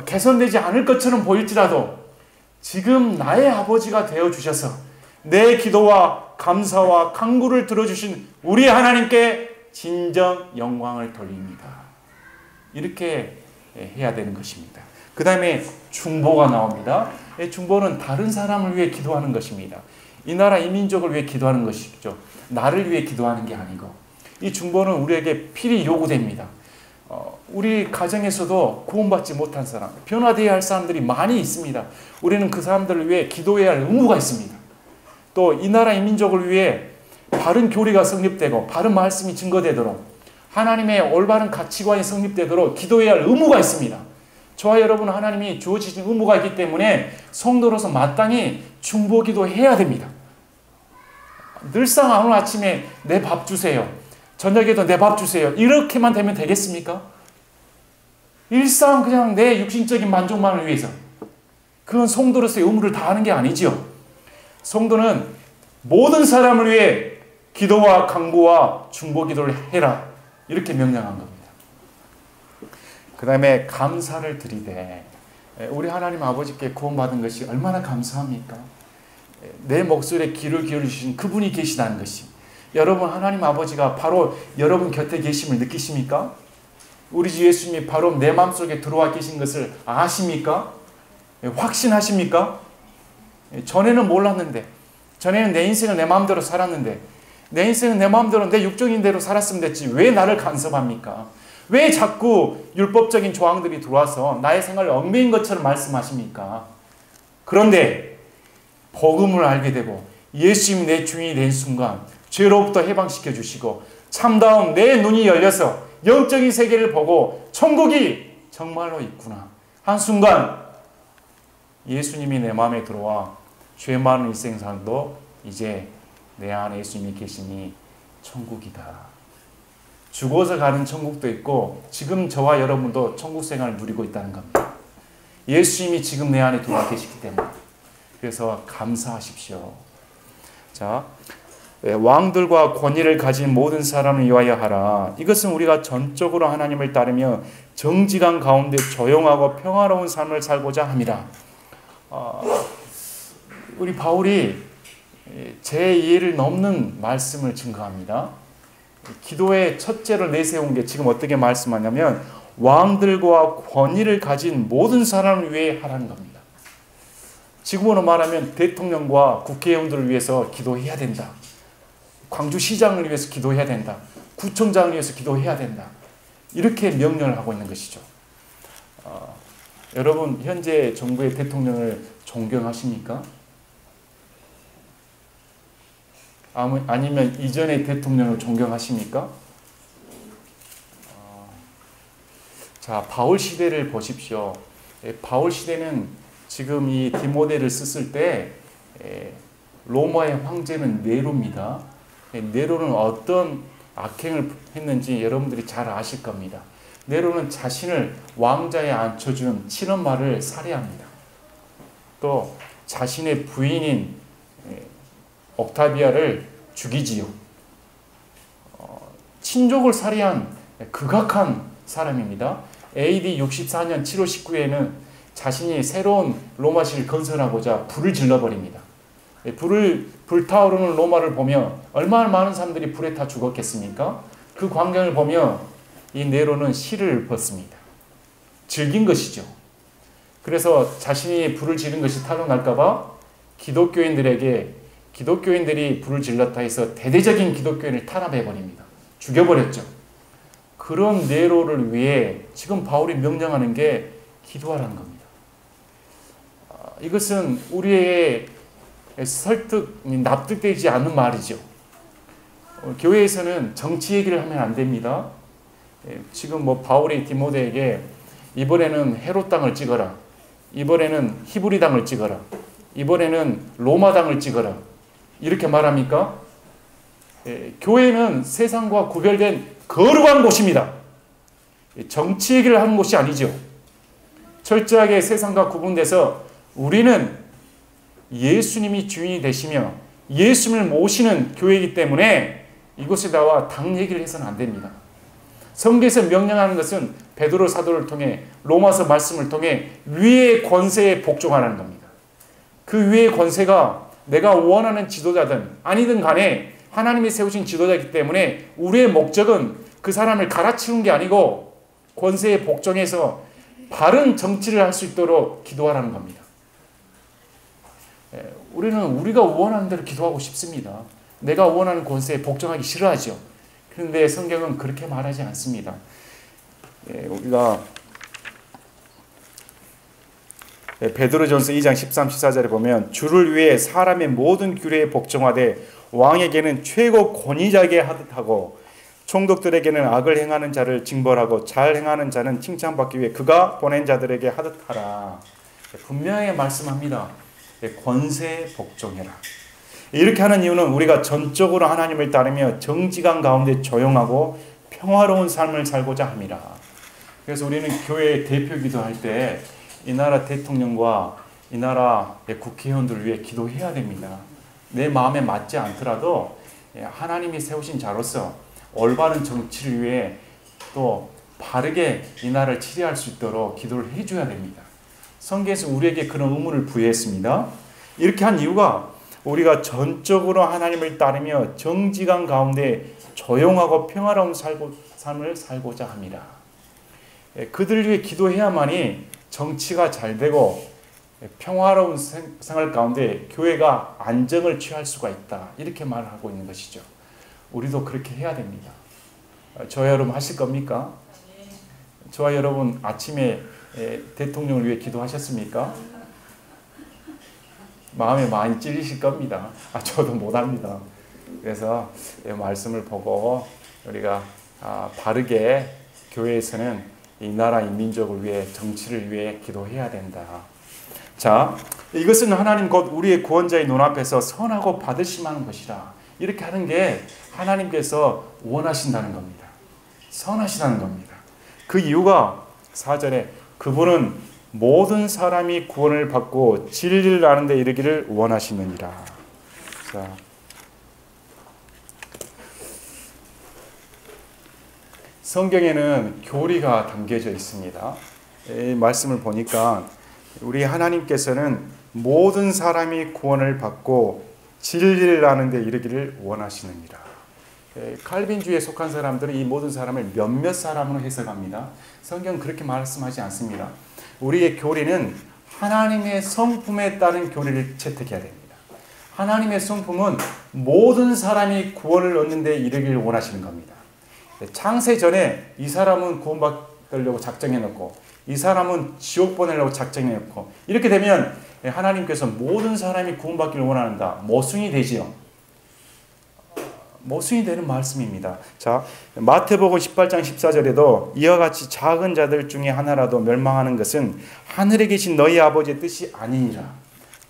개선되지 않을 것처럼 보일지라도 지금 나의 아버지가 되어주셔서 내 기도와 감사와 간구를 들어주신 우리 하나님께 진정 영광을 돌립니다. 이렇게 해야 되는 것입니다. 그 다음에 중보가 나옵니다. 중보는 다른 사람을 위해 기도하는 것입니다. 이 나라 이 민족을 위해 기도하는 것이죠. 나를 위해 기도하는 게 아니고, 이 중보는 우리에게 필히 요구됩니다. 우리 가정에서도 구원받지 못한 사람, 변화되어야 할 사람들이 많이 있습니다. 우리는 그 사람들을 위해 기도해야 할 의무가 있습니다. 또 이 나라 이 민족을 위해 바른 교리가 성립되고 바른 말씀이 증거되도록, 하나님의 올바른 가치관이 성립되도록 기도해야 할 의무가 있습니다. 저와 여러분, 하나님이 주어지신 의무가 있기 때문에 성도로서 마땅히 중보기도 해야 됩니다. 늘상 오늘 아침에 내 밥 주세요, 저녁에도 내 밥 주세요, 이렇게만 되면 되겠습니까? 일상 그냥 내 육신적인 만족만을 위해서, 그건 성도로서의 의무를 다하는 게 아니지요. 성도는 모든 사람을 위해 기도와 간구와 중보기도를 해라, 이렇게 명령한 겁니다. 그 다음에 감사를 드리되, 우리 하나님 아버지께 구원받은 것이 얼마나 감사합니까? 내 목소리에 귀를 기울이신 그분이 계시다는 것이, 여러분 하나님 아버지가 바로 여러분 곁에 계심을 느끼십니까? 우리 주 예수님이 바로 내 마음속에 들어와 계신 것을 아십니까? 확신하십니까? 전에는 몰랐는데, 전에는 내 인생을 내 마음대로 살았는데, 내 인생은 내 마음대로 내 육적인 대로 살았으면 됐지 왜 나를 간섭합니까? 왜 자꾸 율법적인 조항들이 들어와서 나의 생활을 얽매인 것처럼 말씀하십니까? 그런데 복음을 알게 되고 예수님이 내 주인이 된 순간 죄로부터 해방시켜 주시고 참다운 내 눈이 열려서 영적인 세계를 보고 천국이 정말로 있구나, 한순간 예수님이 내 마음에 들어와 죄 많은 일생살도 이제 내 안에 예수님이 계시니 천국이다. 죽어서 가는 천국도 있고 지금 저와 여러분도 천국 생활을 누리고 있다는 겁니다. 예수님이 지금 내 안에 들어와 계시기 때문에. 그래서 감사하십시오. 자, 왕들과 권위를 가진 모든 사람을 위하여 하라. 이것은 우리가 전적으로 하나님을 따르며 정직한 가운데 조용하고 평화로운 삶을 살고자 합니다. 우리 바울이 제 이해를 넘는 말씀을 증거합니다. 기도의 첫째를 내세운 게 지금 어떻게 말씀하냐면 왕들과 권위를 가진 모든 사람을 위해 하라는 겁니다. 지금으로 말하면 대통령과 국회의원들을 위해서 기도해야 된다. 광주시장을 위해서 기도해야 된다. 구청장을 위해서 기도해야 된다. 이렇게 명령을 하고 있는 것이죠. 여러분 현재 정부의 대통령을 존경하십니까? 아니면 이전의 대통령을 존경하십니까? 자, 바울 시대를 보십시오. 바울 시대는 지금 이 디모데를 썼을 때 로마의 황제는 네로입니다. 네로는 어떤 악행을 했는지 여러분들이 잘 아실 겁니다. 네로는 자신을 왕자에 앉혀준 친엄마를 살해합니다. 또 자신의 부인인 옥타비아를 죽이지요. 친족을 살해한 극악한 사람입니다. AD 64년 7월 19일에는 자신이 새로운 로마시를 건설하고자 불을 질러버립니다. 불타오르는 로마를 보며 얼마나 많은 사람들이 불에 타 죽었겠습니까? 그 광경을 보며 이 네로는 실을 벗습니다. 즐긴 것이죠. 그래서 자신이 불을 지른 것이 탄로날까 봐 기독교인들이 불을 질렀다 해서 대대적인 기독교인을 탄압해버립니다. 죽여버렸죠. 그런 네로를 위해 지금 바울이 명령하는 게 기도하라는 겁니다. 이것은 우리의 납득되지 않는 말이죠. 교회에서는 정치 얘기를 하면 안 됩니다. 지금 바울이 디모데에게 이번에는 헤롯 땅을 찍어라. 이번에는 히브리 땅을 찍어라. 이번에는 로마 땅을 찍어라. 이렇게 말합니까? 교회는 세상과 구별된 거룩한 곳입니다. 정치 얘기를 하는 곳이 아니죠. 철저하게 세상과 구분돼서 우리는 예수님이 주인이 되시며 예수님을 모시는 교회이기 때문에 이곳에 나와 당 얘기를 해서는 안 됩니다. 성경에서 명령하는 것은 베드로 사도를 통해 로마서 말씀을 통해 위의 권세에 복종하라는 겁니다. 그 위의 권세가 내가 원하는 지도자든 아니든 간에 하나님이 세우신 지도자이기 때문에 우리의 목적은 그 사람을 갈아치운 게 아니고 권세에 복종해서 바른 정치를 할 수 있도록 기도하라는 겁니다. 우리는 우리가 원하는 대로 기도하고 싶습니다. 내가 원하는 권세에 복종하기 싫어하죠. 그런데 성경은 그렇게 말하지 않습니다. 우리가 베드로전서 2장 13, 14절에 보면 주를 위해 사람의 모든 규례에 복종하되 왕에게는 최고 권위자에게 하듯 하고 총독들에게는 악을 행하는 자를 징벌하고 잘 행하는 자는 칭찬받기 위해 그가 보낸 자들에게 하듯 하라. 분명하게 말씀합니다. 권세에 복종해라. 이렇게 하는 이유는 우리가 전적으로 하나님을 따르며 정직한 가운데 조용하고 평화로운 삶을 살고자 함이라. 그래서 우리는 교회 대표기도 할 때 이 나라 대통령과 이 나라의 국회의원들을 위해 기도해야 됩니다. 내 마음에 맞지 않더라도 하나님이 세우신 자로서 올바른 정치를 위해 또 바르게 이 나라를 치료할 수 있도록 기도를 해줘야 됩니다. 성경에서 우리에게 그런 의무를 부여했습니다. 이렇게 한 이유가 우리가 전적으로 하나님을 따르며 정직한 가운데 조용하고 평화로운 삶을 살고자 합니다. 그들을 위해 기도해야만이 정치가 잘 되고 평화로운 생활 가운데 교회가 안정을 취할 수가 있다. 이렇게 말하고 있는 것이죠. 우리도 그렇게 해야 됩니다. 저와 여러분 하실 겁니까? 저와 여러분 아침에 대통령을 위해 기도하셨습니까? 마음에 많이 찔리실 겁니다. 저도 못합니다. 그래서 말씀을 보고 우리가 바르게 교회에서는 이 나라 인민족을 위해 정치를 위해 기도해야 된다. 자, 이것은 하나님 곧 우리의 구원자의 눈앞에서 선하고 받으심하는 것이라. 이렇게 하는 게 하나님께서 원하신다는 겁니다. 선하시다는 겁니다. 그 이유가 4절에 그분은 모든 사람이 구원을 받고 진리를 아는 데 이르기를 원하시느니라. 자, 성경에는 교리가 담겨져 있습니다. 이 말씀을 보니까 우리 하나님께서는 모든 사람이 구원을 받고 진리를 아는 데 이르기를 원하시느니라. 칼빈주의에 속한 사람들은 이 모든 사람을 몇몇 사람으로 해석합니다. 성경은 그렇게 말씀하지 않습니다. 우리의 교리는 하나님의 성품에 따른 교리를 채택해야 됩니다. 하나님의 성품은 모든 사람이 구원을 얻는 데 이르기를 원하시는 겁니다. 창세 전에 이 사람은 구원받으려고 작정해놓고 이 사람은 지옥 보내려고 작정해놓고 이렇게 되면 하나님께서 모든 사람이 구원받기를 원한다. 모순이 되지요. 모순이 되는 말씀입니다. 자, 마태복음 18장 14절에도 이와 같이 작은 자들 중에 하나라도 멸망하는 것은 하늘에 계신 너희 아버지의 뜻이 아니니라.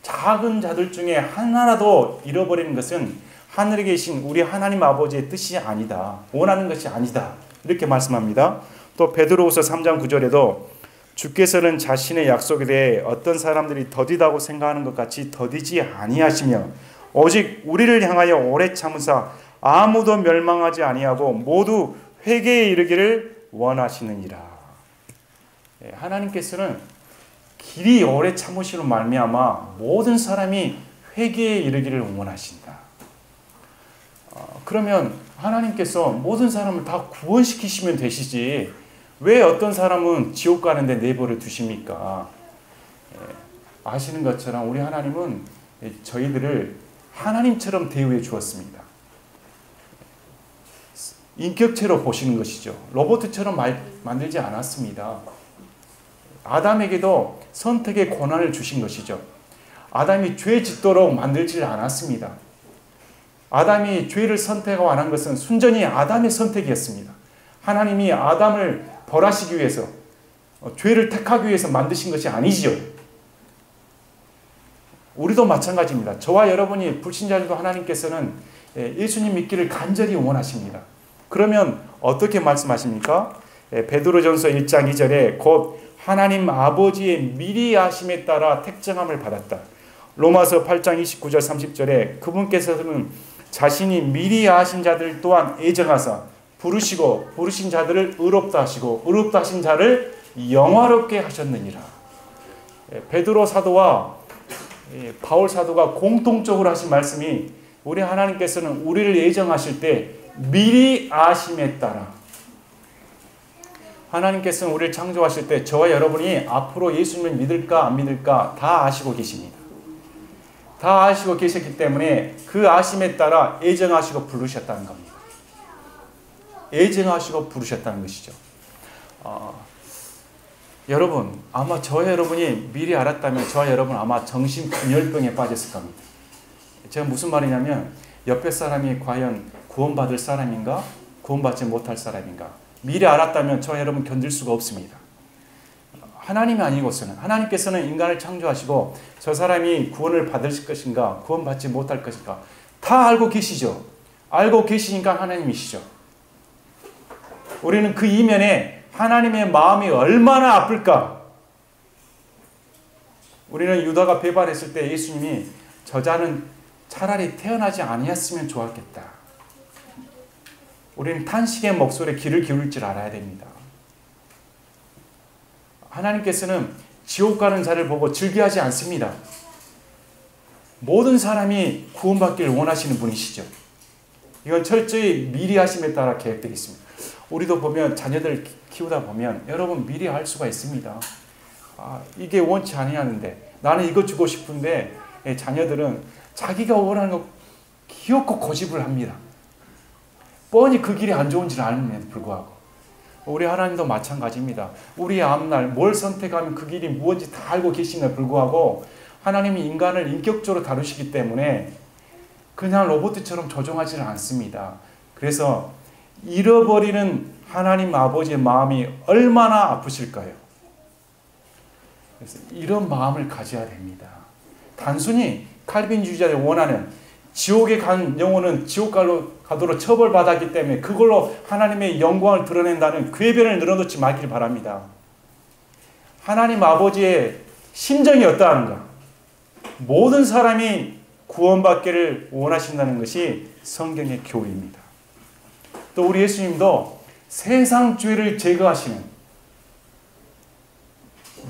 작은 자들 중에 하나라도 잃어버리는 것은 하늘에 계신 우리 하나님 아버지의 뜻이 아니다. 원하는 것이 아니다. 이렇게 말씀합니다. 또 베드로후서 3장 9절에도 주께서는 자신의 약속에 대해 어떤 사람들이 더디다고 생각하는 것 같이 더디지 아니하시며 오직 우리를 향하여 오래 참으사 아무도 멸망하지 아니하고 모두 회개에 이르기를 원하시느니라. 하나님께서는 길이 오래 참으시로 말미암아 모든 사람이 회개에 이르기를 원하신다. 그러면 하나님께서 모든 사람을 다 구원시키시면 되시지 왜 어떤 사람은 지옥 가는데 내버려 두십니까? 아시는 것처럼 우리 하나님은 저희들을 하나님처럼 대우해 주었습니다. 인격체로 보시는 것이죠. 로봇처럼 만들지 않았습니다. 아담에게도 선택의 권한을 주신 것이죠. 아담이 죄 짓도록 만들지 않았습니다. 아담이 죄를 선택하고 안 한 것은 순전히 아담의 선택이었습니다. 하나님이 아담을 벌하시기 위해서 죄를 택하기 위해서 만드신 것이 아니지요. 우리도 마찬가지입니다. 저와 여러분이 불신자들도 하나님께서는 예수님 믿기를 간절히 원하십니다. 그러면 어떻게 말씀하십니까? 베드로전서 1장 2절에 곧 하나님 아버지의 미리 아심에 따라 택정함을 받았다. 로마서 8장 29절 30절에 그분께서는 자신이 미리 아신 자들 또한 애정하사 부르시고 부르신 자들을 의롭다 하시고 의롭다 하신 자를 영화롭게 하셨느니라. 베드로 사도와 바울 사도가 공통적으로 하신 말씀이 우리 하나님께서는 우리를 예정하실 때 미리 아심에 따라 하나님께서는 우리를 창조하실 때 저와 여러분이 앞으로 예수님을 믿을까 안 믿을까 다 아시고 계십니다. 다 아시고 계셨기 때문에 그 아심에 따라 예정하시고 부르셨다는 겁니다. 예정하시고 부르셨다는 것이죠. 여러분 아마 저와 여러분이 미리 알았다면 저와 여러분 아마 정신분열병에 빠졌을 겁니다. 제가 무슨 말이냐면 옆에 사람이 과연 구원받을 사람인가 구원받지 못할 사람인가 미리 알았다면 저와 여러분 견딜 수가 없습니다. 하나님이 아니고서는 하나님께서는 인간을 창조하시고 저 사람이 구원을 받을 것인가 구원받지 못할 것인가 다 알고 계시죠. 알고 계시니까 하나님이시죠. 우리는 그 이면에 하나님의 마음이 얼마나 아플까. 우리는 유다가 배반했을 때 예수님이 저자는 차라리 태어나지 아니었으면 좋았겠다. 우리는 탄식의 목소리에 귀를 기울일 줄 알아야 됩니다. 하나님께서는 지옥 가는 자를 보고 즐겨하지 않습니다. 모든 사람이 구원받기를 원하시는 분이시죠. 이건 철저히 미리 하심에 따라 계획되어 있습니다. 우리도 보면 자녀들 키우다 보면 여러분 미리 알 수가 있습니다. 이게 원치 아니하는데 나는 이거 주고 싶은데 자녀들은 자기가 원하는 거 귀엽고 고집을 합니다. 뻔히 그 길이 안 좋은 줄 알면 불구하고 우리 하나님도 마찬가지입니다. 우리의 앞날 뭘 선택하면 그 길이 무엇인지 다 알고 계심에도 불구하고 하나님이 인간을 인격적으로 다루시기 때문에 그냥 로봇처럼 조종하지는 않습니다. 그래서 잃어버리는 하나님 아버지의 마음이 얼마나 아프실까요? 그래서 이런 마음을 가져야 됩니다. 단순히 칼빈주의자들이 원하는 지옥에 간 영혼은 지옥 가도록 처벌받았기 때문에 그걸로 하나님의 영광을 드러낸다는 궤변을 늘어놓지 말길 바랍니다. 하나님 아버지의 심정이 어떠한가? 모든 사람이 구원받기를 원하신다는 것이 성경의 교리입니다. 또 우리 예수님도 세상 죄를 제거하시는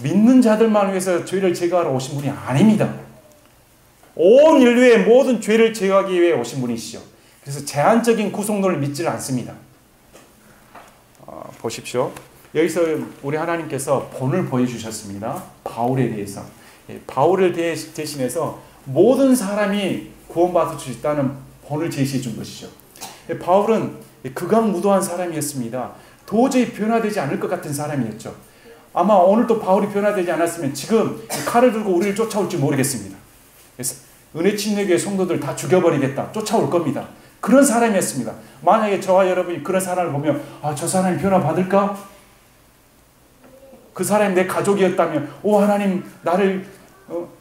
믿는 자들만 위해서 죄를 제거하러 오신 분이 아닙니다. 온 인류의 모든 죄를 제거하기 위해 오신 분이시죠. 그래서 제한적인 구속론을 믿지를 않습니다. 보십시오. 여기서 우리 하나님께서 본을 보여주셨습니다. 바울에 대해서. 바울을 대신해서 모든 사람이 구원받을 수 있다는 본을 제시해 준 것이죠. 바울은 극악무도한 사람이었습니다. 도저히 변화되지 않을 것 같은 사람이었죠. 아마 오늘도 바울이 변화되지 않았으면 지금 칼을 들고 우리를 쫓아올지 모르겠습니다. 그래서 은혜 침례교회 성도들 다 죽여버리겠다. 쫓아올 겁니다. 그런 사람이었습니다. 만약에 저와 여러분이 그런 사람을 보면 저 사람이 변화받을까? 그 사람이 내 가족이었다면 하나님 나를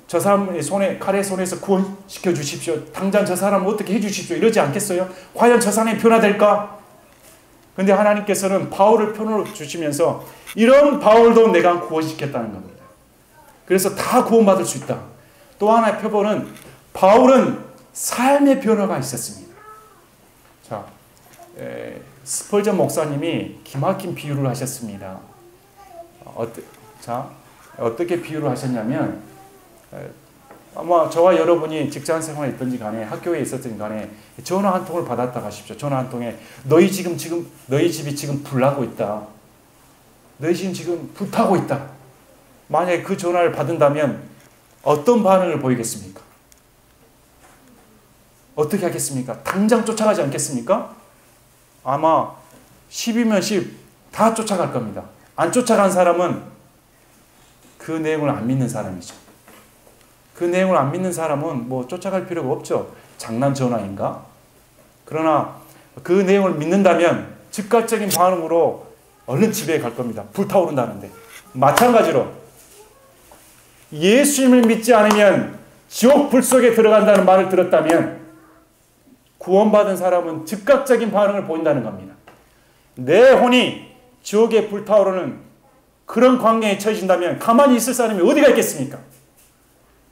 저 사람의 손에 칼의 손에서 구원시켜 주십시오. 당장 저 사람을 어떻게 해 주십시오. 이러지 않겠어요? 과연 저 사람이 변화될까? 그런데 하나님께서는 바울을 편으로 주시면서 이런 바울도 내가 구원시켰다는 겁니다. 그래서 다 구원받을 수 있다. 또 하나의 표본은 바울은 삶의 변화가 있었습니다. 자, 스펄전 목사님이 기막힌 비유를 하셨습니다. 어떻게 비유를 하셨냐면 아마 저와 여러분이 직장 생활에 있든지 간에 학교에 있었든지 간에 전화 한 통을 받았다 하십시오. 전화 한 통에 너희 집이 지금 불나고 있다. 너희 집이 지금 불타고 있다. 만약에 그 전화를 받은다면 어떤 반응을 보이겠습니까? 어떻게 하겠습니까? 당장 쫓아가지 않겠습니까? 아마 10이면 10 다 쫓아갈 겁니다. 안 쫓아간 사람은 그 내용을 안 믿는 사람이죠. 그 내용을 안 믿는 사람은 뭐 쫓아갈 필요가 없죠. 장난 전화인가? 그러나 그 내용을 믿는다면 즉각적인 반응으로 얼른 집에 갈 겁니다. 불타오른다는데. 마찬가지로 예수님을 믿지 않으면 지옥 불 속에 들어간다는 말을 들었다면 구원받은 사람은 즉각적인 반응을 보인다는 겁니다. 내 혼이 지옥에 불타오르는 그런 광경에 처해진다면 가만히 있을 사람이 어디가 있겠습니까?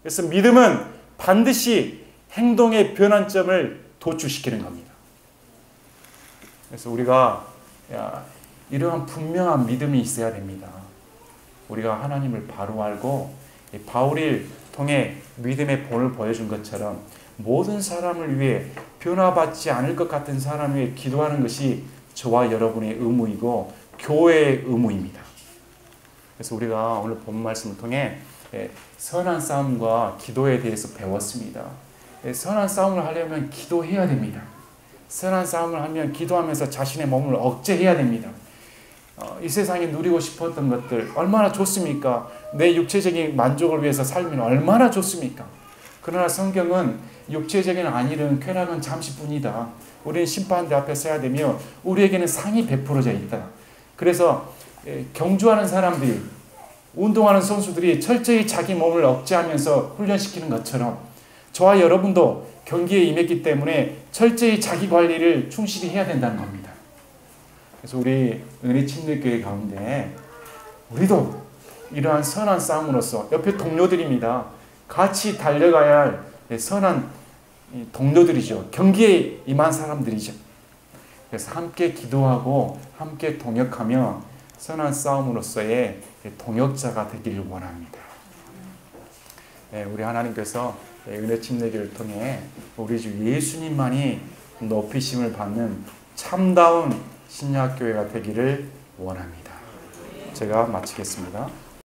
그래서 믿음은 반드시 행동의 변환점을 도출시키는 겁니다. 그래서 우리가 이러한 분명한 믿음이 있어야 됩니다. 우리가 하나님을 바로 알고 바울을 통해 믿음의 본을 보여준 것처럼 모든 사람을 위해 변화받지 않을 것 같은 사람을 위해 기도하는 것이 저와 여러분의 의무이고 교회의 의무입니다. 그래서 우리가 오늘 본 말씀을 통해 선한 싸움과 기도에 대해서 배웠습니다. 선한 싸움을 하려면 기도해야 됩니다. 선한 싸움을 하면 기도하면서 자신의 몸을 억제해야 됩니다. 이 세상에 누리고 싶었던 것들 얼마나 좋습니까? 내 육체적인 만족을 위해서 살면 얼마나 좋습니까? 그러나 성경은 육체적인 안일은 쾌락은 잠시뿐이다. 우리는 심판대 앞에 서야 되며 우리에게는 상이 베풀어져 있다. 그래서 경주하는 사람들이, 운동하는 선수들이 철저히 자기 몸을 억제하면서 훈련시키는 것처럼 저와 여러분도 경기에 임했기 때문에 철저히 자기 관리를 충실히 해야 된다는 겁니다. 그래서 우리 은혜침례교회 가운데 우리도 이러한 선한 싸움으로서 옆에 동료들입니다. 같이 달려가야 할 선한 동료들이죠. 경기에 임한 사람들이죠. 그래서 함께 기도하고 함께 동역하며 선한 싸움으로서의 동역자가 되기를 원합니다. 우리 하나님께서 은혜침례교회를 통해 우리 주 예수님만이 높이심을 받는 참다운 신약교회가 되기를 원합니다. 제가 마치겠습니다.